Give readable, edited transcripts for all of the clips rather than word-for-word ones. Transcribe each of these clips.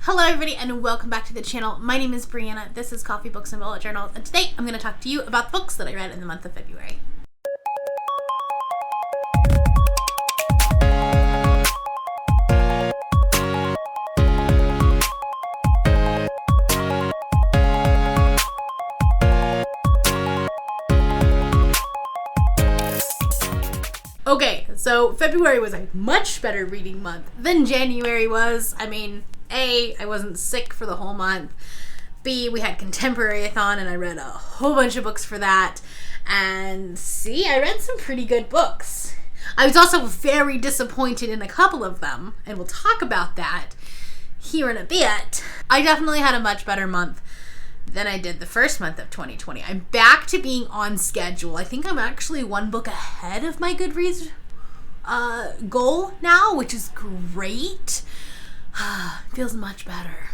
Hello everybody and welcome back to the channel. My name is Brianna, this is Coffee, Books, and Bullet Journals, and today I'm going to talk to you about the books that I read in the month of February. Okay, so February was a much better reading month than January was. I mean, A, I wasn't sick for the whole month. B, we had Contemporary-a-thon and I read a whole bunch of books for that. And C, I read some pretty good books. I was also very disappointed in a couple of them, and we'll talk about that here in a bit. I definitely had a much better month than I did the first month of 2020. I'm back to being on schedule. I think I'm actually one book ahead of my Goodreads goal now, which is great. Feels much better.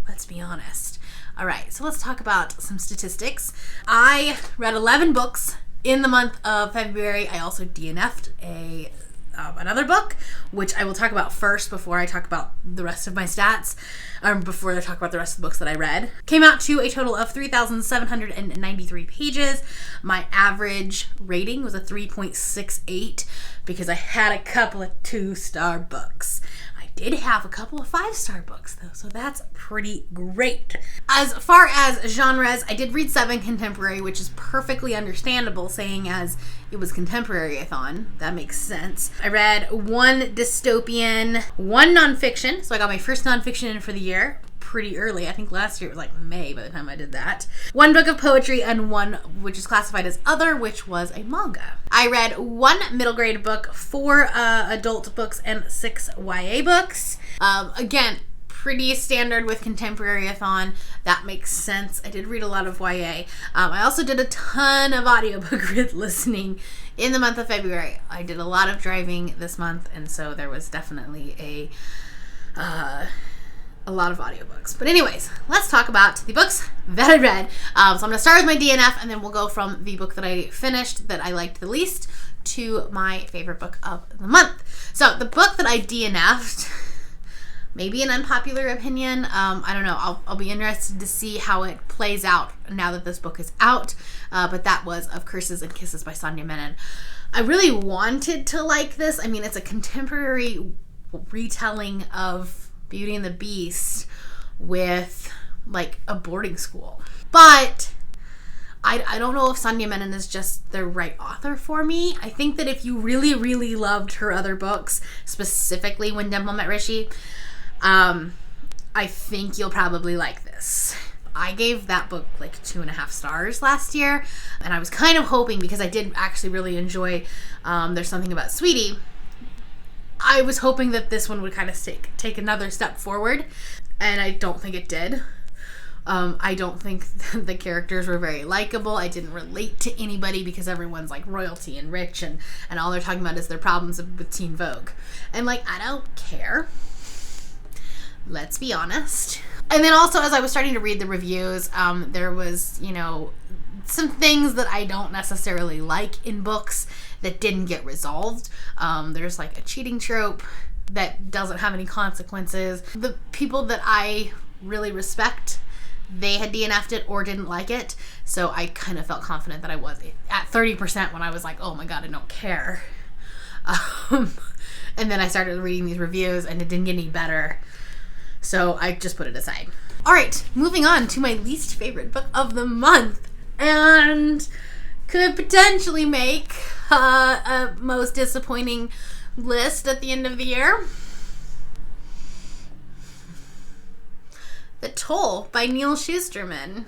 Let's be honest. All right, so let's talk about some statistics. I read 11 books in the month of February. I also DNF'd another book, which I will talk about first before I talk about the rest of my stats, before I talk about the rest of the books that I read. Came out to a total of 3,793 pages. My average rating was a 3.68 because I had a couple of 2-star books. I did have a couple of 5-star books though, so that's pretty great. As far as genres, I did read 7 contemporary, which is perfectly understandable, saying as it was Contemporary-a-thon. That makes sense. I read 1 dystopian, 1 nonfiction, so I got my first nonfiction in for the year pretty early. I think last year it was like May by the time I did that. 1 book of poetry and 1 which is classified as other, which was a manga. I read 1 middle grade book, 4 adult books, and 6 YA books. Again, pretty standard with Contemporary-a-thon. That makes sense. I did read a lot of YA. I also did a ton of audiobook listening in the month of February. I did a lot of driving this month, and so there was definitely a lot of audiobooks. But anyways, let's talk about the books that I read. So I'm going to start with my DNF, and then we'll go from the book that I finished that I liked the least to my favorite book of the month. So the book that I DNF'd, maybe an unpopular opinion. I don't know. I'll be interested to see how it plays out now that this book is out. But that was Of Curses and Kisses by Sonia Menon. I really wanted to like this. I mean, it's a contemporary retelling of Beauty and the Beast with like a boarding school. But I don't know if Sonia Menon is just the right author for me. I think that if you really, really loved her other books, specifically When Dimple Met Rishi, I think you'll probably like this. I gave that book like 2.5 stars last year, and I was kind of hoping, because I did actually really enjoy There's Something About Sweetie, I was hoping that this one would kind of take another step forward, and I don't think it did. I don't think the characters were very likable. I didn't relate to anybody because everyone's like royalty and rich, and all they're talking about is their problems with Teen Vogue. And like, I don't care. Let's be honest. And then also, as I was starting to read the reviews, there was, some things that I don't necessarily like in books that didn't get resolved. There's like a cheating trope that doesn't have any consequences. The people that I really respect, they had DNF'd it or didn't like it. So I kind of felt confident that I was at 30% when I was like, oh my God, I don't care. And then I started reading these reviews and it didn't get any better. So I just put it aside. All right, moving on to my least favorite book of the month, and could potentially make a most disappointing list at the end of the year. The Toll by Neil Shusterman.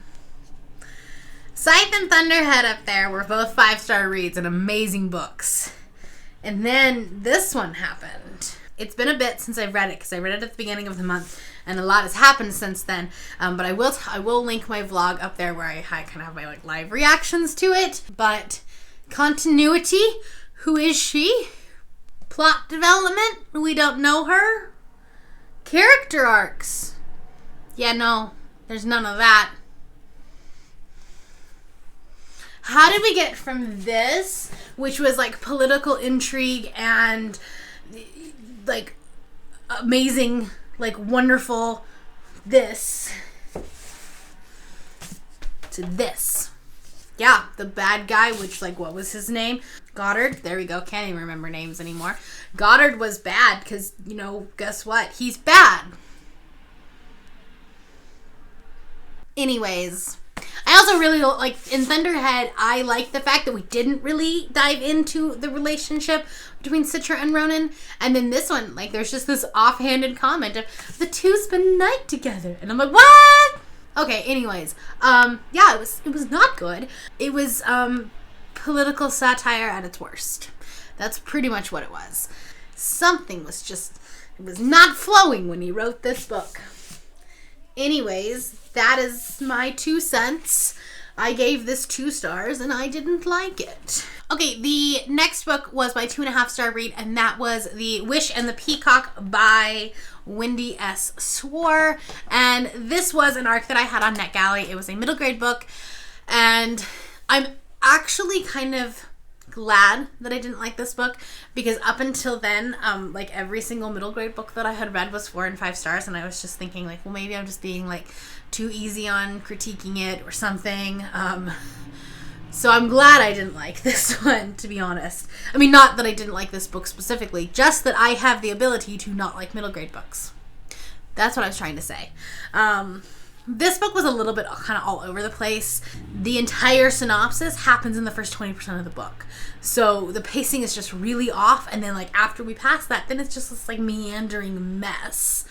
Scythe and Thunderhead up there were both 5-star reads and amazing books. And then this one happened. It's been a bit since I've read it, because I read it at the beginning of the month, and a lot has happened since then. But I will link my vlog up there where I kind of have my like live reactions to it. But continuity, who is she? Plot development, we don't know her. Character arcs, yeah, no, there's none of that. How did we get from this, which was like political intrigue and like amazing, like wonderful this to this. Yeah, the bad guy, which, like, what was his name? Goddard. There we go. Can't even remember names anymore. Goddard was bad because, you know, guess what? He's bad. Anyways, I also really like, in Thunderhead, I like the fact that we didn't really dive into the relationship between Citra and Ronan. And then this one, like, there's just this offhanded comment of, the two spend night together. And I'm like, what? Okay, anyways, yeah, it was not good. It was, political satire at its worst. That's pretty much what it was. Something was just, it was not flowing when he wrote this book. Anyways, that is my 2 cents. I gave this 2 stars and I didn't like it. Okay, the next book was my 2.5-star read, and that was The Wish and the Peacock by Wendy S. Swore. And this was an arc that I had on NetGalley. It was a middle grade book, and I'm actually kind of glad that I didn't like this book, because up until then, like, every single middle grade book that I had read was 4 and 5 stars, and I was just thinking, like, well, maybe I'm just being, like, too easy on critiquing it or something. So I'm glad I didn't like this one, to be honest. I mean, not that I didn't like this book specifically, just that I have the ability to not like middle grade books. That's what I was trying to say. This book was a little bit kind of all over the place. The entire synopsis happens in the first 20% of the book. So the pacing is just really off, and then, like, after we pass that, then it's just this, like, meandering mess.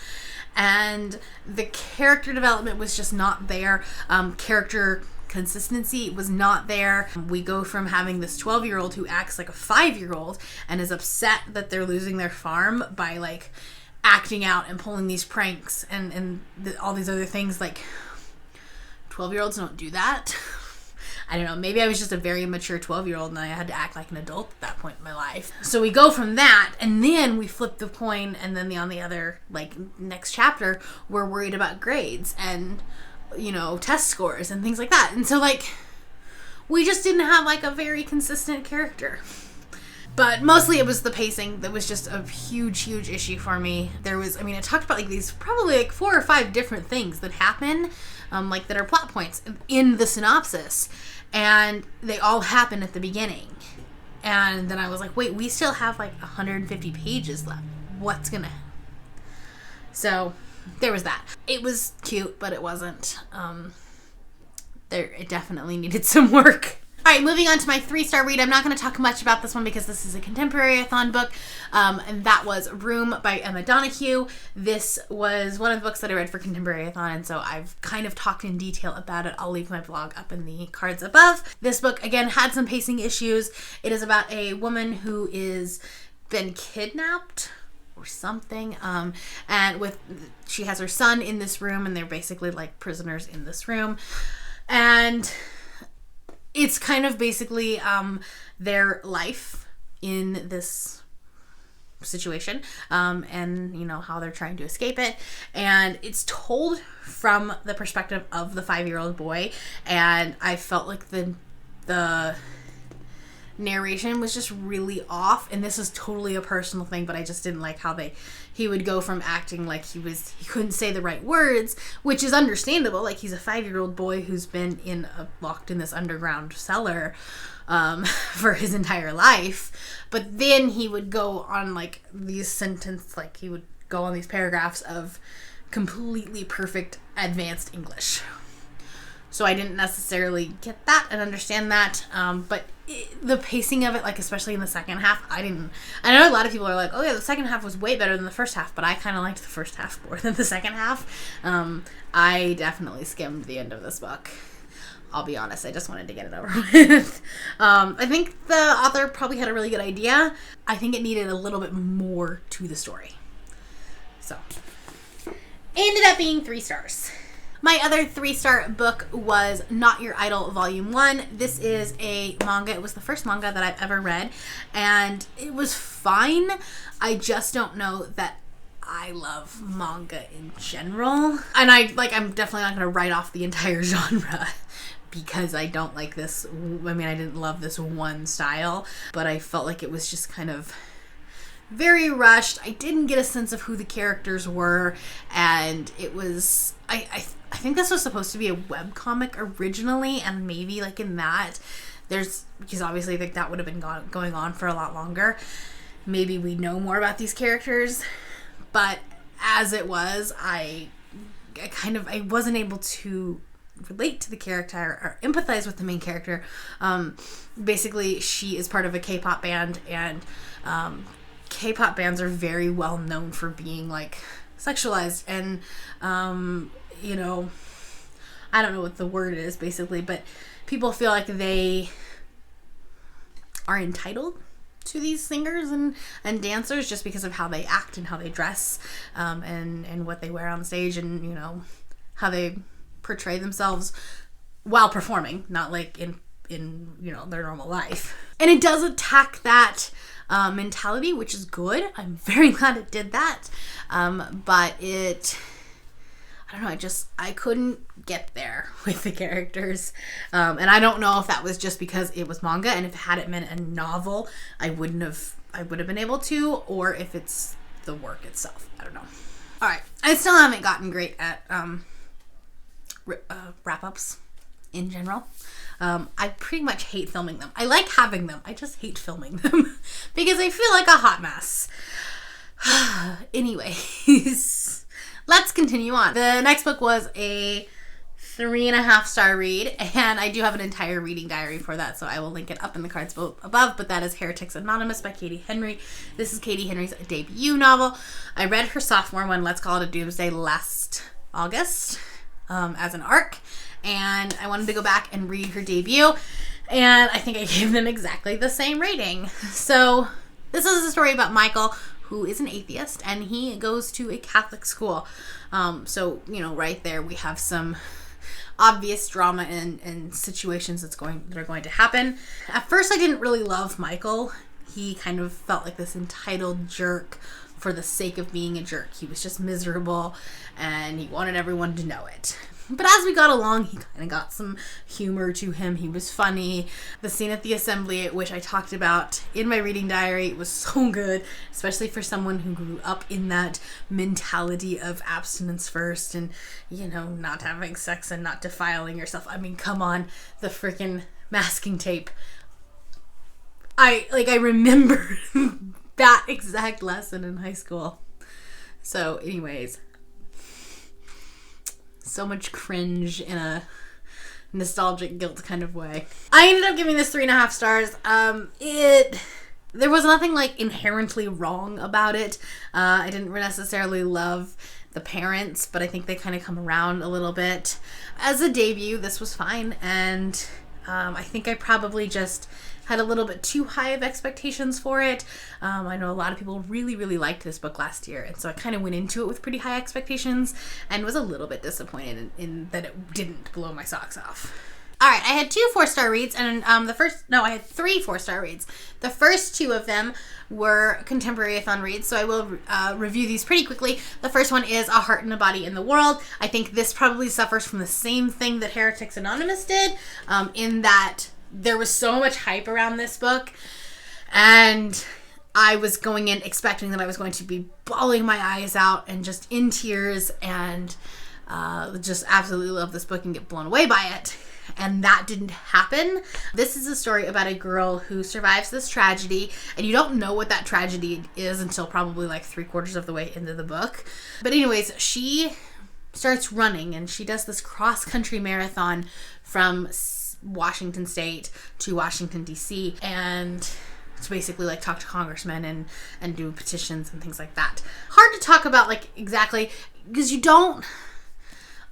And the character development was just not there. Character consistency was not there. We go from having this 12-year-old who acts like a 5-year-old and is upset that they're losing their farm by, like, acting out and pulling these pranks and all these other things. Like, 12-year-olds don't do that. I don't know, maybe I was just a very mature 12-year-old and I had to act like an adult at that point in my life. So we go from that, and then we flip the coin, and then on the other, like, next chapter, we're worried about grades and, you know, test scores and things like that. And so, like, we just didn't have, like, a very consistent character. But mostly it was the pacing that was just a huge, huge issue for me. There was, I mean, I talked about, like, these probably, like, 4 or 5 different things that happen, like, that are plot points in the synopsis. And they all happen at the beginning. And then I was like, wait, we still have, like, 150 pages left. What's gonna... So, there was that. It was cute, but it wasn't. It definitely needed some work. Alright, moving on to my 3-star read. I'm not going to talk much about this one because this is a contemporary-a-thon book, and that was Room by Emma Donoghue. This was one of the books that I read for Contemporary-a-thon, and so I've kind of talked in detail about it. I'll leave my blog up in the cards above. This book, again, had some pacing issues. It is about a woman who is been kidnapped or something, and she has her son in this room, and they're basically like prisoners in this room, and it's kind of basically their life in this situation, and, you know, how they're trying to escape it. And it's told from the perspective of the 5-year-old boy, and I felt like the narration was just really off. And this is totally a personal thing, but I just didn't like how he would go from acting like he couldn't say the right words, which is understandable. Like, he's a 5-year-old boy who's been locked in this underground cellar for his entire life. But then he would go on, like, he would go on these paragraphs of completely perfect advanced English. So I didn't necessarily get that and understand that, but the pacing of it, like, especially in the second half, I know a lot of people are like, oh yeah, the second half was way better than the first half, but I kind of liked the first half more than the second half. I definitely skimmed the end of this book. I'll be honest, I just wanted to get it over with. I think the author probably had a really good idea. I think it needed a little bit more to the story. So, ended up being 3 stars. My other 3-star book was Not Your Idol Volume 1. This is a manga. It was the first manga that I've ever read, and it was fine. I just don't know that I love manga in general. And I'm definitely not going to write off the entire genre because I don't like this. I mean, I didn't love this one style, but I felt like it was just kind of very rushed. I didn't get a sense of who the characters were, and it was I think this was supposed to be a webcomic originally, and maybe like in that because obviously I think that would have been going on for a lot longer. Maybe we know more about these characters, but as it was, I wasn't able to relate to the character or empathize with the main character. Basically, she is part of a K-pop band, and K-pop bands are very well known for being like sexualized and you know, I don't know what the word is basically, but people feel like they are entitled to these singers and dancers just because of how they act and how they dress, and what they wear on stage, and you know how they portray themselves while performing, not like in you know their normal life. And it does attack that mentality, which is good. I'm very glad it did that, but I don't know, I couldn't get there with the characters. And I don't know if that was just because it was manga, and if it had meant a novel, I would have been able to, or if it's the work itself. I don't know. Alright, I still haven't gotten great at wrap-ups in general. I pretty much hate filming them. I like having them. I just hate filming them because I feel like a hot mess. Anyways, let's continue on. The next book was a 3.5-star read, and I do have an entire reading diary for that, so I will link it up in the cards above, but that is Heretics Anonymous by Katie Henry. This is Katie Henry's debut novel. I read her sophomore one, Let's Call It a Doomsday, last August as an arc, and I wanted to go back and read her debut, and I think I gave them exactly the same rating. So this is a story about Michael, who is an atheist, and he goes to a Catholic school. So, you know, right there we have some obvious drama and situations that are going to happen. At first I didn't really love Michael. He kind of felt like this entitled jerk for the sake of being a jerk. He was just miserable, and he wanted everyone to know it. But as we got along, he kind of got some humor to him. He was funny. The scene at the assembly, which I talked about in my reading diary, was so good, especially for someone who grew up in that mentality of abstinence first and, you know, not having sex and not defiling yourself. I mean, come on, the freaking masking tape. I remember that exact lesson in high school. So, anyways, so much cringe in a nostalgic guilt kind of way. I ended up giving this 3.5 stars. There was nothing like inherently wrong about it. I didn't necessarily love the parents, but I think they kind of come around a little bit. As a debut, this was fine, and I think I probably just had a little bit too high of expectations for it. I know a lot of people really, really liked this book last year, and so I kind of went into it with pretty high expectations and was a little bit disappointed in that it didn't blow my socks off. Alright, I had 2 4-star reads, and I had 3 4-star reads. The first 2 of them were contemporary-a-thon reads, so I will review these pretty quickly. The first one is A Heart and a Body in the World. I think this probably suffers from the same thing that Heretics Anonymous did, in that there was so much hype around this book, and I was going in expecting that I was going to be bawling my eyes out and just in tears and just absolutely love this book and get blown away by it. And that didn't happen. This is a story about a girl who survives this tragedy, and you don't know what that tragedy is until probably like 3/4 of the way into the book. But anyways, she starts running, and she does this cross-country marathon from Washington State to Washington, D.C., and to basically like talk to congressmen and do petitions and things like that. Hard to talk about like exactly, because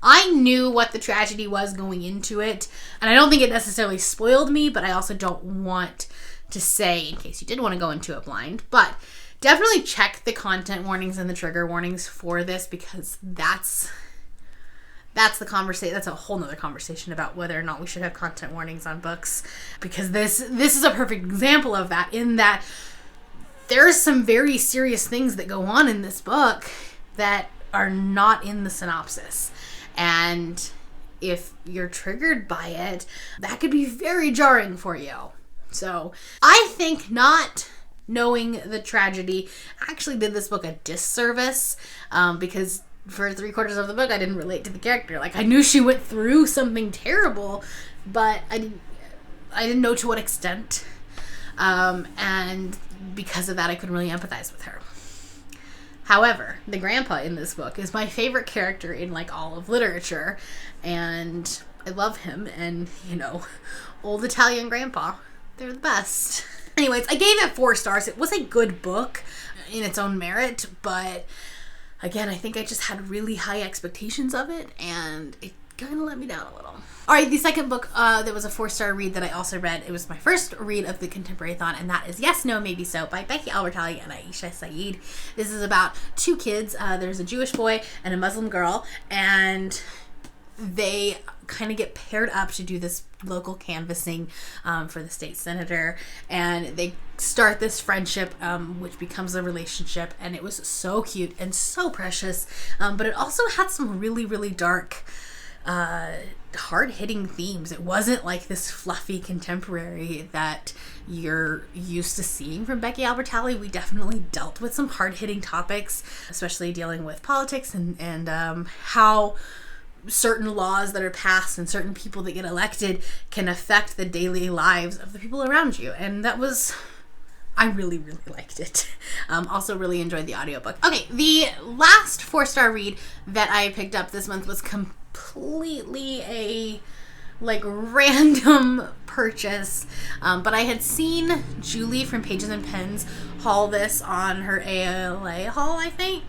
I knew what the tragedy was going into it, and I don't think it necessarily spoiled me, but I also don't want to say, in case you did want to go into it blind, but definitely check the content warnings and the trigger warnings for this, because that's the conversation. That's a whole nother conversation about whether or not we should have content warnings on books, because this is a perfect example of that, in that there's some very serious things that go on in this book that are not in the synopsis. And if you're triggered by it, that could be very jarring for you. So I think not knowing the tragedy actually did this book a disservice, because for 3/4 of the book I didn't relate to the character. Like, I knew she went through something terrible, but I didn't know to what extent, and because of that I couldn't really empathize with her. However, the grandpa in this book is my favorite character in like all of literature, and I love him, and old Italian grandpa, they're the best. Anyways, I gave it 4 stars. It was a good book in its own merit, but again, I think I just had really high expectations of it, and it kind of let me down a little. Alright, the second book that was a 4-star read that I also read, it was my first read of the Contemporary-thon, and that is Yes, No, Maybe So by Becky Albertalli and Aisha Saeed. This is about 2 kids. There's a Jewish boy and a Muslim girl, and they kind of get paired up to do this local canvassing for the state senator, and they start this friendship, which becomes a relationship, and it was so cute and so precious, but it also had some really, really dark, hard-hitting themes. It wasn't like this fluffy contemporary that you're used to seeing from Becky Albertalli. We definitely dealt with some hard-hitting topics, especially dealing with politics and how certain laws that are passed and certain people that get elected can affect the daily lives of the people around you. And that was, I really, really liked it. Also really enjoyed the audiobook. Okay, the last 4-star read that I picked up this month was completely a random purchase, but I had seen Julie from Pages and Pens haul this on her ALA haul, I think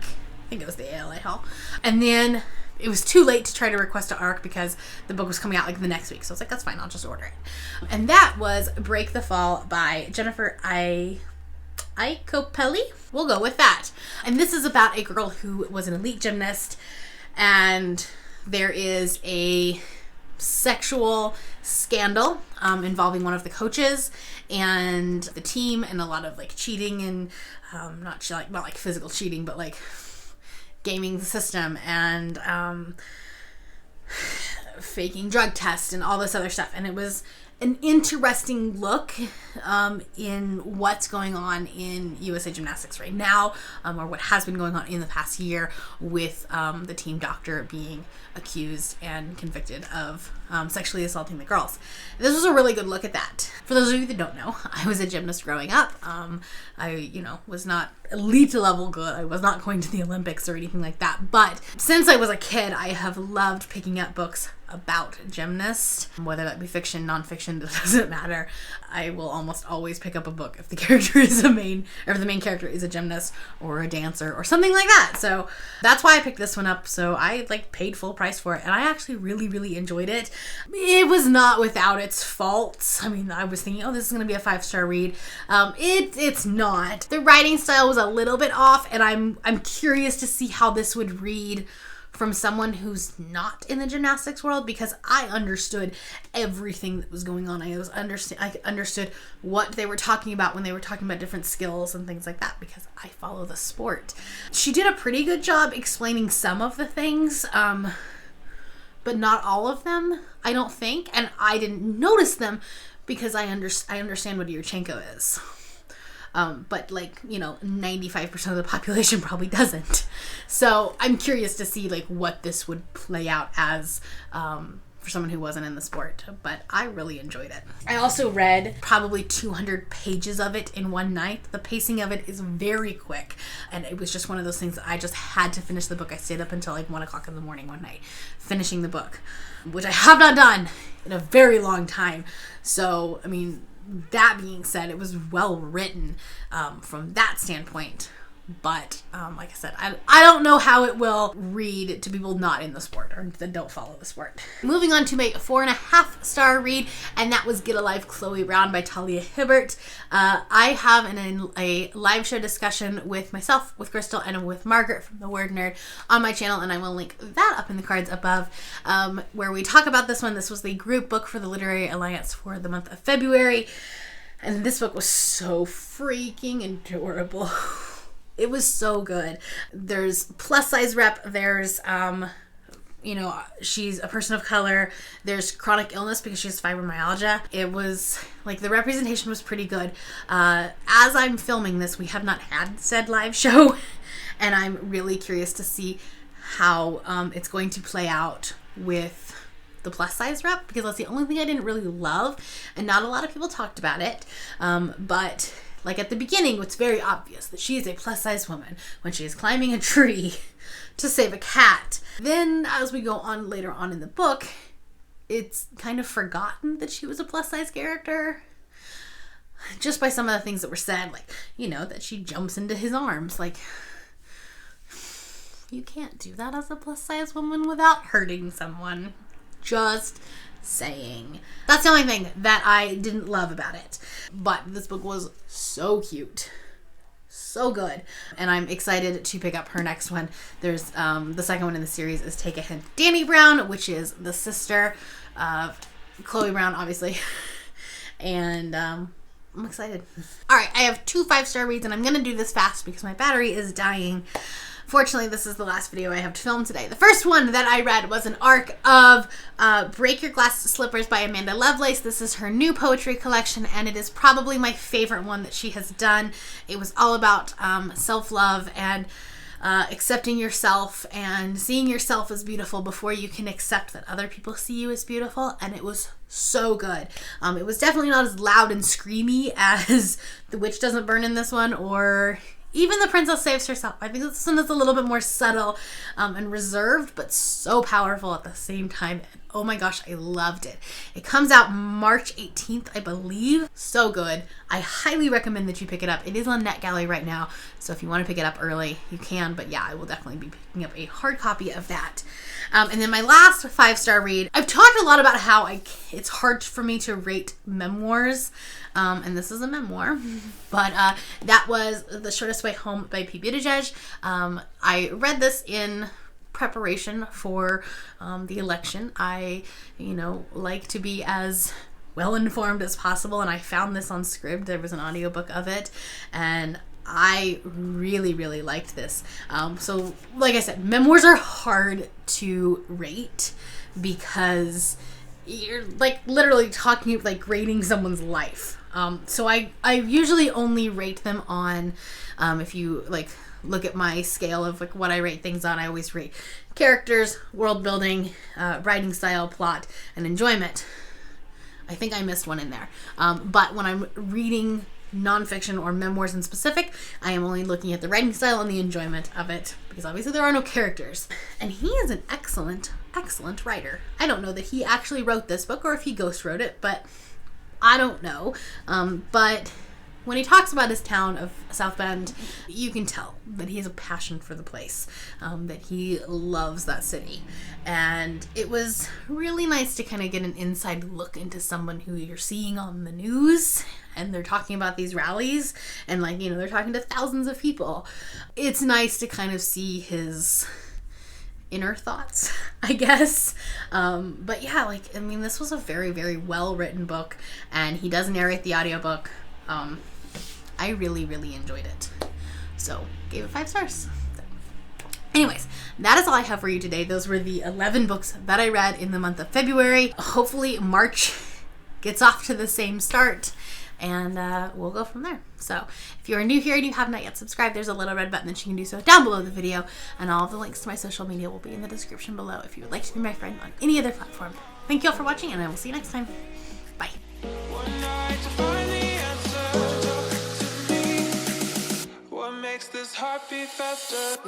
it was the ALA haul, and then it was too late to try to request an ARC because the book was coming out like the next week. So I was like, that's fine, I'll just order it. And that was Break the Fall by Jennifer Icopelli. We'll go with that. And this is about a girl who was an elite gymnast, and there is a sexual scandal involving one of the coaches and the team, and a lot of cheating, and not physical cheating, but gaming the system, and faking drug tests and all this other stuff. And it was an interesting look in what's going on in USA Gymnastics right now, or what has been going on in the past year with the team doctor being accused and convicted of sexually assaulting the girls. This was a really good look at that. For those of you that don't know, I was a gymnast growing up. I, was not elite level good. I was not going to the Olympics or anything like that. But since I was a kid, I have loved picking up books about gymnasts, whether that be fiction, nonfiction, it doesn't matter. I will almost always pick up a book if the character is the main character is a gymnast or a dancer or something like that. So that's why I picked this one up. So I paid full price for it, and I actually really, really enjoyed it. It was not without its faults. I mean, I was thinking, oh, this is going to be a 5-star read. It's not. The writing style was a little bit off, and I'm curious to see how this would read from someone who's not in the gymnastics world, because I understood everything that was going on. I understood what they were talking about when they were talking about different skills and things like that, because I follow the sport. She did a pretty good job explaining some of the things, but not all of them, I don't think. And I didn't notice them because I understand what Yurchenko is. But 95% of the population probably doesn't. So I'm curious to see what this would play out as for someone who wasn't in the sport. But I really enjoyed it. I also read probably 200 pages of it in one night. The pacing of it is very quick, and it was just one of those things that I just had to finish the book. I stayed up until 1 o'clock in the morning one night finishing the book, which I have not done in a very long time. So, I mean, that being said, it was well written from that standpoint. But like I said, I don't know how it will read to people not in the sport or that don't follow the sport. Moving on to my 4.5-star read, and that was Get a Life, Chloe Brown by Talia Hibbert. I have a live show discussion with myself, with Crystal, and with Margaret from The Word Nerd on my channel, and I will link that up in the cards above, where we talk about this one. This was the group book for the Literary Alliance for the month of February, and this book was so freaking adorable. It was so good. There's plus size rep, there's you know, she's a person of color. There's chronic illness because she has fibromyalgia. It was like the representation was pretty good. As I'm filming this, we have not had said live show, and I'm really curious to see how it's going to play out with the plus size rep, because that's the only thing I didn't really love, and not a lot of people talked about it. But like at the beginning, it's very obvious that she is a plus size woman when she is climbing a tree to save a cat. Then as we go on later on in the book, it's kind of forgotten that she was a plus size character, just by some of the things that were said, like, you know, that she jumps into his arms. Like, you can't do that as a plus size woman without hurting someone. Just saying. That's the only thing that I didn't love about it. But this book was so cute. So good. And I'm excited to pick up her next one. There's the second one in the series is Take a Hint, Dani Brown, which is the sister of Chloe Brown, obviously. And I'm excited. Alright, I have 2 5-star reads, and I'm going to do this fast because my battery is dying. Fortunately, this is the last video I have to film today. The first one that I read was an arc of Break Your Glass Slippers by Amanda Lovelace. This is her new poetry collection, and it is probably my favorite one that she has done. It was all about self-love and accepting yourself and seeing yourself as beautiful before you can accept that other people see you as beautiful, and it was so good. It was definitely not as loud and screamy as The Witch Doesn't Burn in this one, or even The Princess Saves Herself. I think this one is a little bit more subtle and reserved, but so powerful at the same time. And oh my gosh, I loved it. It comes out March 18th, I believe. So good. I highly recommend that you pick it up. It is on NetGalley right now, so if you want to pick it up early, you can. But yeah, I will definitely be picking up a hard copy of that. And then my last 5-star read. I've talked a lot about how it's hard for me to rate memoirs. And this is a memoir, but that was The Shortest Way Home by Pete Buttigieg. I read this in preparation for the election. I, like to be as well-informed as possible, and I found this on Scribd. There was an audiobook of it, and I really, really liked this. So, like I said, memoirs are hard to rate because you're like literally talking, like grading someone's life. So I usually only rate them on, if you like look at my scale of like what I rate things on, I always rate characters, world building, writing style, plot, and enjoyment. I think I missed one in there. But when I'm reading nonfiction or memoirs in specific, I am only looking at the writing style and the enjoyment of it, because obviously there are no characters. And he is an excellent, excellent writer. I don't know that he actually wrote this book or if he ghost wrote it, but I don't know. But when he talks about his town of South Bend, you can tell that he has a passion for the place, that he loves that city. And it was really nice to kind of get an inside look into someone who you're seeing on the news, and they're talking about these rallies, and like, they're talking to thousands of people. It's nice to kind of see his inner thoughts, I guess. But yeah, this was a very, very well written book, and he does narrate the audiobook. I really, really enjoyed it. So gave it 5 stars. Anyways, that is all I have for you today. Those were the 11 books that I read in the month of February. Hopefully March gets off to the same start, and we'll go from there. So if you're new here and you have not yet subscribed, there's a little red button that you can do so down below the video, and all of the links to my social media will be in the description below if you would like to be my friend on any other platform. Thank you all for watching, and I will see you next time. Bye. What makes this heart beat faster?